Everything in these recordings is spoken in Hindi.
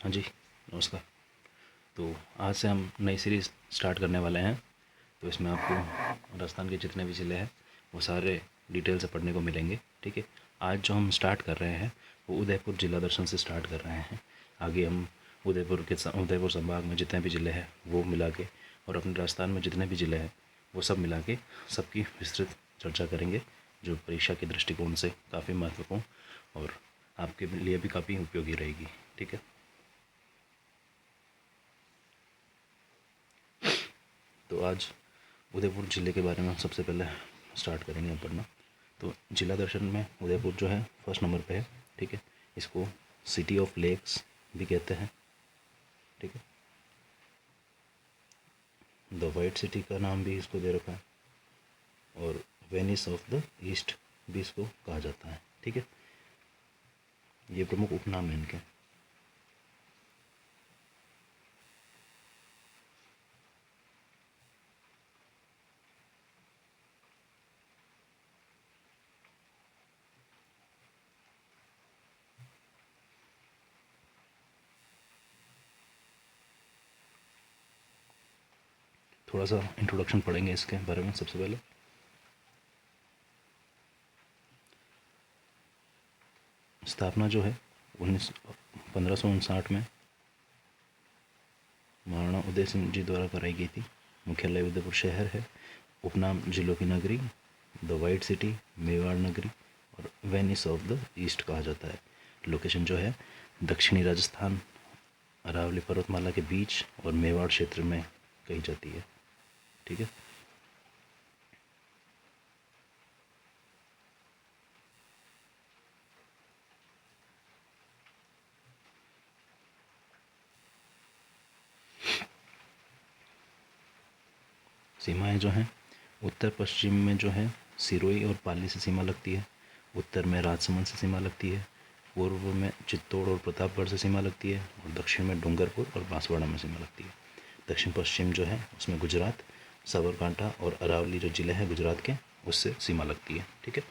हाँ जी, नमस्कार। तो आज से हम नई सीरीज़ स्टार्ट करने वाले हैं। तो इसमें आपको राजस्थान के जितने भी ज़िले हैं वो सारे डिटेल से पढ़ने को मिलेंगे। ठीक है। आज जो हम स्टार्ट कर रहे हैं वो उदयपुर जिला दर्शन से स्टार्ट कर रहे हैं। आगे हम उदयपुर संभाग में जितने भी ज़िले हैं वो मिला के और अपने राजस्थान में जितने भी ज़िले हैं वो सब मिला के सबकी विस्तृत चर्चा करेंगे, जो परीक्षा के दृष्टिकोण से काफ़ी महत्वपूर्ण और आपके लिए भी काफ़ी उपयोगी रहेगी। ठीक है। तो आज उदयपुर ज़िले के बारे में हम सबसे पहले स्टार्ट करेंगे हम पढ़ना। तो जिला दर्शन में उदयपुर जो है फर्स्ट नंबर पे है। ठीक है। इसको सिटी ऑफ लेक्स भी कहते हैं। ठीक है। द वाइट सिटी का नाम भी इसको दे रखा है और वेनिस ऑफ द ईस्ट भी इसको कहा जाता है। ठीक है। ये प्रमुख उपनाम है इनके। थोड़ा सा इंट्रोडक्शन पढ़ेंगे इसके बारे में सबसे पहले। स्थापना जो है 1559 में महाराणा उदय सिंह जी द्वारा कराई गई थी। मुख्यालय उदयपुर शहर है। उपनाम जिलों की नगरी, द वाइट सिटी, मेवाड़ नगरी और वेनिस ऑफ द ईस्ट कहा जाता है। लोकेशन जो है दक्षिणी राजस्थान, अरावली पर्वतमाला के बीच और मेवाड़ क्षेत्र में कही जाती है। ठीक है। सीमाएं जो हैं उत्तर पश्चिम में जो है सिरोही और पाली से सीमा लगती है। उत्तर में राजसमंद से सीमा लगती है। पूर्व में चित्तौड़ और प्रतापगढ़ से सीमा लगती है और दक्षिण में डूंगरपुर और बांसवाड़ा में सीमा लगती है। दक्षिण पश्चिम जो है उसमें गुजरात, साबरकांठा और अरावली जो ज़िले हैं गुजरात के उससे सीमा लगती है। ठीक है।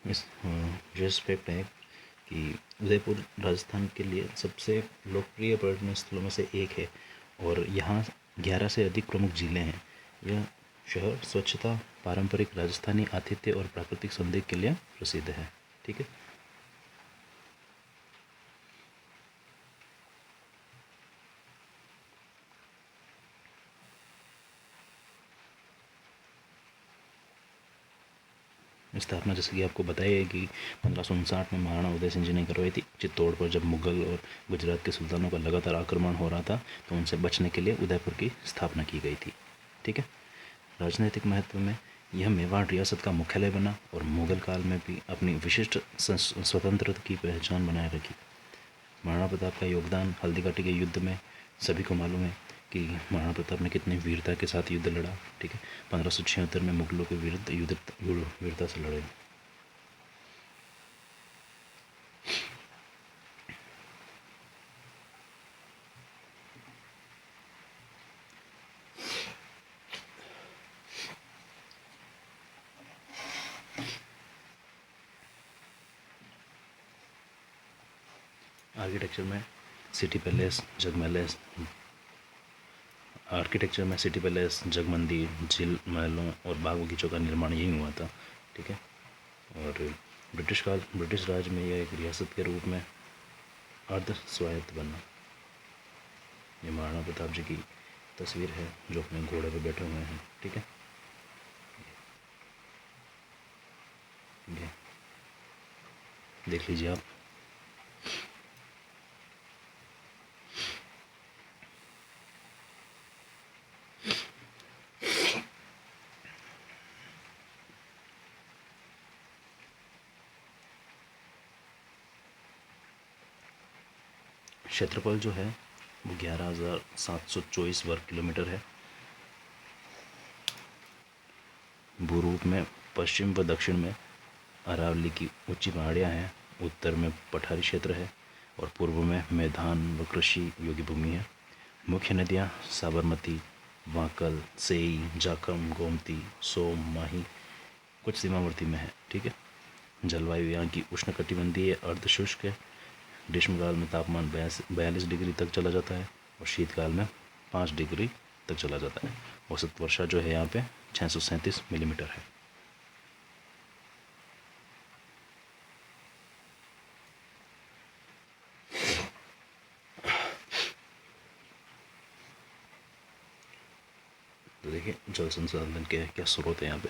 इस रेस्पेक्ट है कि उदयपुर राजस्थान के लिए सबसे लोकप्रिय पर्यटन स्थलों में से एक है और यहाँ 11 से अधिक प्रमुख ज़िले हैं। यह शहर स्वच्छता, पारंपरिक राजस्थानी आतिथ्य और प्राकृतिक सौंदर्य के लिए प्रसिद्ध है। ठीक है। स्थापना जैसे कि आपको बताया है कि 1559 में महाराणा उदय सिंह जी ने करवाई थी। चित्तौड़ पर जब मुगल और गुजरात के सुल्तानों का लगातार आक्रमण हो रहा था तो उनसे बचने के लिए उदयपुर की स्थापना की गई थी। ठीक है। राजनीतिक महत्व में यह मेवाड़ रियासत का मुख्यालय बना और मुगल काल में भी अपनी विशिष्ट स्वतंत्रता की पहचान बनाए रखी। महाराणा प्रताप का योगदान हल्दी घाटी के युद्ध में सभी को मालूम है कि महाराणा प्रताप ने कितनी वीरता के साथ युद्ध लड़ा। ठीक है। 1576 में मुगलों के विरुद्ध वीरता से लड़े। आर्किटेक्चर में सिटी पैलेस, जगमैलेस आर्किटेक्चर में सिटी पैलेस, जगमंदिर, झील, महलों और बाग बगीचों का निर्माण यहीं हुआ था। ठीक है। और ब्रिटिश राज में यह एक रियासत के रूप में अर्ध स्वायत्त बना। ये महाराणा प्रताप जी की तस्वीर है जो अपने घोड़े पे बैठे हुए हैं। ठीक है। ये देख लीजिए आप। क्षेत्रफल जो है वो 11,724 वर्ग किलोमीटर है। भूरूप में पश्चिम व दक्षिण में अरावली की ऊंची पहाड़ियाँ हैं। उत्तर में पठारी क्षेत्र है और पूर्व में मैदान व कृषि योग्य भूमि है। मुख्य नदियाँ साबरमती, वांकल, सेई, जाखम, गोमती, सोम, माही कुछ सीमावर्ती में है। ठीक है। जलवायु यहाँ की उष्णकटिबंधीय अर्धशुष्क है। ग्रीष्मकाल में तापमान 42 डिग्री तक चला जाता है और शीतकाल में 5 डिग्री तक चला जाता है। औसत वर्षा जो है यहाँ पे 637 मिलीमीटर है। तो देखिए जल संसाधन के क्या स्रोत है यहाँ पे।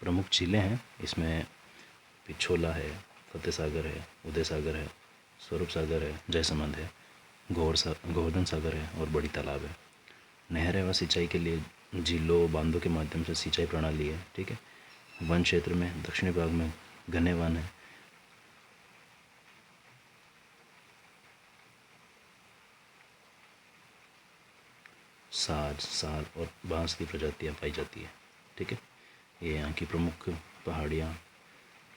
प्रमुख झीलें हैं इसमें पिछोला है, फतेह सागर है, उदय सागर है, स्वरूप सागर है, जयसमंद है, गोवर्धन सागर है और बड़ी तालाब है। नहरें व सिंचाई के लिए झीलों बांधों के माध्यम से सिंचाई प्रणाली है। ठीक है। वन क्षेत्र में दक्षिणी भाग में घने वन है। साल और बांस की प्रजातियां पाई जाती है। ठीक है। ये यहाँ की प्रमुख पहाड़ियाँ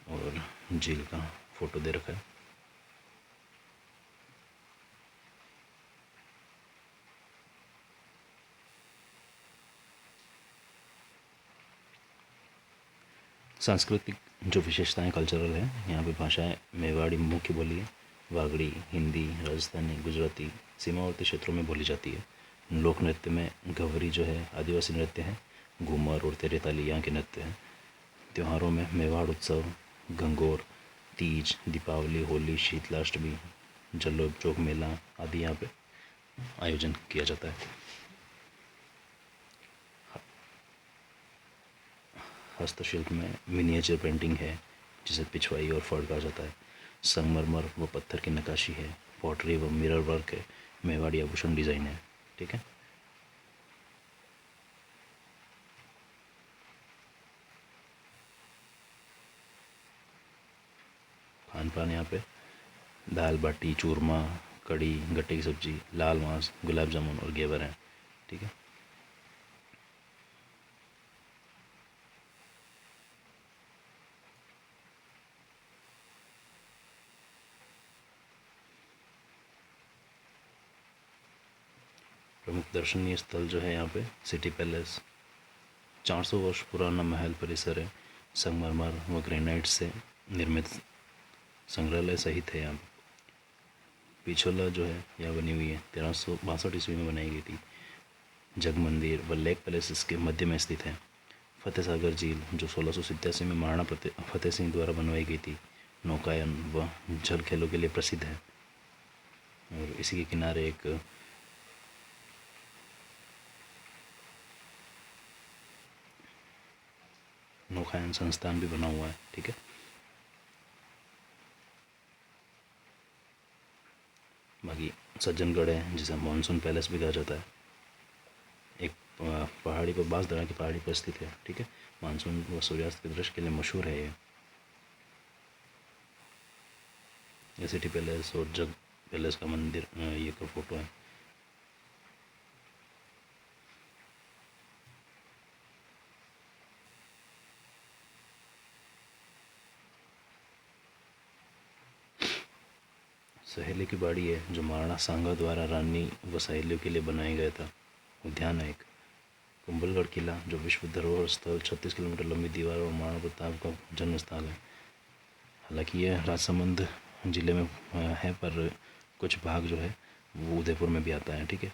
और झील का फोटो दे रखा है। सांस्कृतिक जो विशेषताएं कल्चरल है, यहाँ पे भाषाएं मेवाड़ी मुख्य बोली है, वागड़ी, हिंदी, राजस्थानी, गुजराती सीमावर्ती क्षेत्रों में बोली जाती है। लोक नृत्य में गवरी जो है आदिवासी नृत्य है, घूमर और तेरे ताली यहाँ के नृत्य हैं। त्योहारों में मेवाड़ उत्सव, गंगोर, तीज, दीपावली, होली, शीतलाष्टमी, जलोत्सव मेला आदि यहाँ पे आयोजन किया जाता है। हस्तशिल्प में मिनिएचर पेंटिंग है जिसे पिछवाई और फड़ कहा जाता है। संगमरमर व पत्थर की नक्काशी है। पॉटरी व मिरर वर्क है। मेवाड़ी आभूषण डिज़ाइन है। ठीक है। खान पान यहाँ पे दाल बाटी, चूरमा, कड़ी, गट्टे की सब्जी, लाल मांस, गुलाब जामुन और घेवर हैं। ठीक है। प्रमुख दर्शनीय स्थल जो है यहाँ पे सिटी पैलेस, 400 वर्ष पुराना महल परिसर है। संगमरमर व ग्रेनाइट से निर्मित संग्रहालय सहित है यहाँ पे। पिछोला जो है यहाँ बनी हुई है, 1362 ईस्वी में बनाई गई थी। जग मंदिर व लेक पैलेस इसके मध्य में स्थित है। फतेह सागर झील जो 1687 में महाराणा फतेह सिंह द्वारा बनवाई गई थी, नौकायन व जल खेलों के लिए प्रसिद्ध है। और इसी के किनारे एक नौकायन संस्थान भी बना हुआ है। ठीक है। बाकी सज्जनगढ़ है जिसे मानसून पैलेस भी कहा जाता है। एक पहाड़ी पर, बांसदरा की पहाड़ी पर स्थित है। ठीक है। मानसून व सूर्यास्त के दृश्य के लिए मशहूर है ये सिटी पैलेस और जग पैलेस का मंदिर, ये का फोटो है। सहेली की बाड़ी है जो महाराणा सांगा द्वारा रानी व सहेलियों के लिए बनाया गया था। उद्यान है एक। कुंभलगढ़ किला जो विश्व धरोहर स्थल 36 किलोमीटर लंबी दीवार और महाराणा प्रताप का जन्म स्थल है। हालांकि यह राजसमंद जिले में है, पर कुछ भाग जो है वो उदयपुर में भी आता है। ठीक है।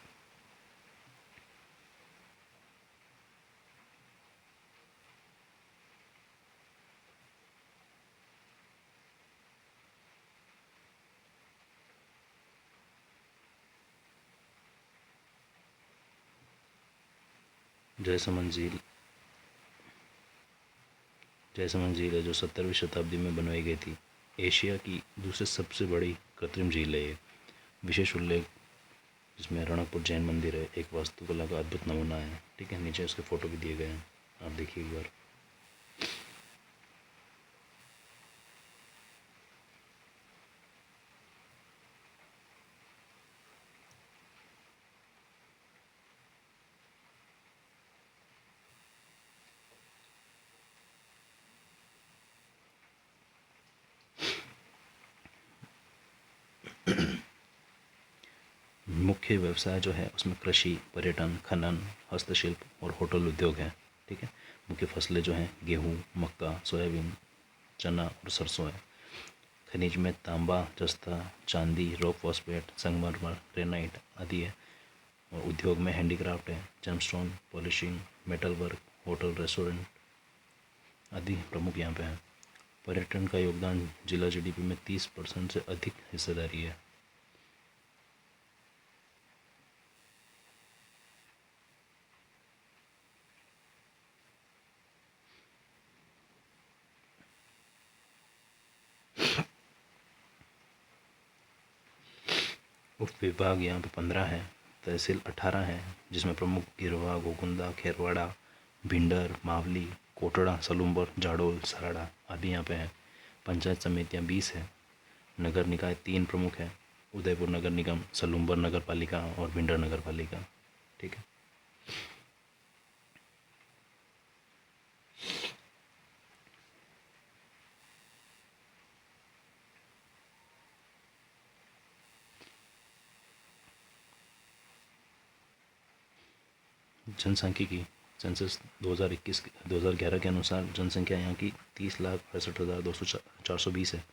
जयसमंद झील, जयसमंद झील है जो 17वीं शताब्दी में बनवाई गई थी। एशिया की दूसरी सबसे बड़ी कृत्रिम झील है ये। विशेष उल्लेख जिसमें रणकपुर जैन मंदिर है, एक वास्तुकला का अद्भुत नमूना है। ठीक है। नीचे उसके फ़ोटो भी दिए गए हैं, आप देखिए एक बार। मुख्य व्यवसाय जो है उसमें कृषि, पर्यटन, खनन, हस्तशिल्प और होटल उद्योग है। ठीक है। मुख्य फसलें जो हैं गेहूँ, मक्का, सोयाबीन, चना और सरसों है। खनिज में तांबा, जस्ता, चांदी, रॉक फॉस्फेट, संगमरमर, ग्रेनाइट आदि है। और उद्योग में हैंडीक्राफ्ट है, gemstone, polishing, metal work, hotel, restaurant आदि प्रमुख यहाँ पे हैं। पर्यटन का योगदान जिला जीडीपी में 30% से अधिक हिस्सेदारी है। उप विभाग यहाँ पे 15 है, तहसील 18 है, जिसमें प्रमुख गिरवा, गोकुंदा, खेरवाड़ा, भिंडर, मावली, कोटड़ा, सलूम्बर, जाडोल, सराड़ा आदि यहाँ पे हैं। पंचायत समितियाँ 20 है। नगर निकाय 3 प्रमुख हैं, उदयपुर नगर निगम, सलूम्बर नगर पालिका और भिंडर नगर पालिका। ठीक है। जनसांख्यिकी सेंसस 2011 के अनुसार जनसंख्या यहाँ की 30,68,420 है।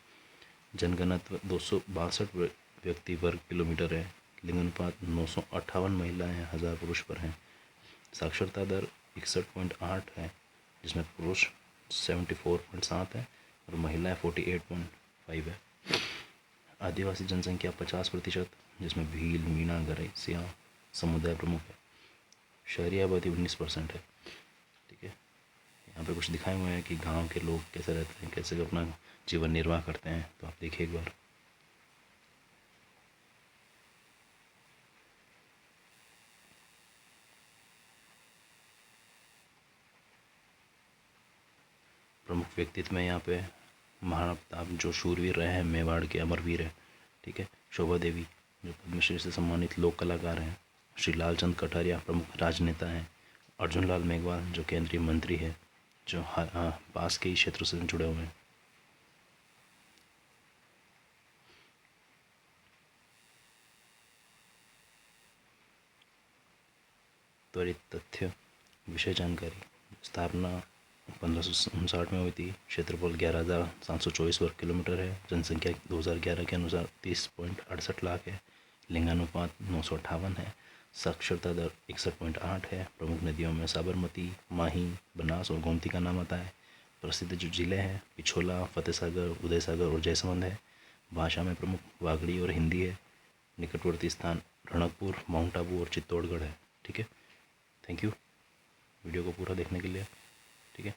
जनघनत्व 262 व्यक्ति वर्ग किलोमीटर है। लिंगानुपात 958 महिलाएं हैं 1000 पुरुष पर हैं। साक्षरता दर 61.8 है, जिसमें पुरुष 74.7 है और महिलाएं 48.5 है। आदिवासी जनसंख्या 50%, जिसमें भील, मीणा, गरैसिया समुदाय प्रमुख है। शहरी आबादी 19% है। ठीक है। यहाँ पे कुछ दिखाए हुए हैं कि गांव के लोग कैसे रहते हैं, कैसे अपना जीवन निर्वाह करते हैं, तो आप देखिए एक बार। प्रमुख व्यक्तित्व में यहाँ पे महाराणा प्रताप जो शूरवीर रहे हैं, मेवाड़ के अमरवीर है। ठीक है। शोभा देवी जो पद्मश्री से सम्मानित लोक कलाकार हैं। श्री लालचंद कटारिया प्रमुख राजनेता हैं। अर्जुन लाल मेघवाल जो केंद्रीय मंत्री है, जो पास के ही क्षेत्र से जुड़े हुए हैं। त्वरित तथ्य विषय जानकारी। स्थापना 1559 में हुई थी। क्षेत्रफल 11,724 वर्ग किलोमीटर है। जनसंख्या 2011 के अनुसार 30.68 लाख है। लिंगानुपात 958 है। साक्षरता दर 61.8 है। प्रमुख नदियों में साबरमती, माही, बनास और गोमती का नाम आता है। प्रसिद्ध जो जिले हैं पिछोला, फतेह सागर, उदय सागर और जयसमंद है। भाषा में प्रमुख वागड़ी और हिंदी है। निकटवर्ती स्थान रणकपुर, माउंट आबू और चित्तौड़गढ़ है। ठीक है। थैंक यू वीडियो को पूरा देखने के लिए। ठीक है।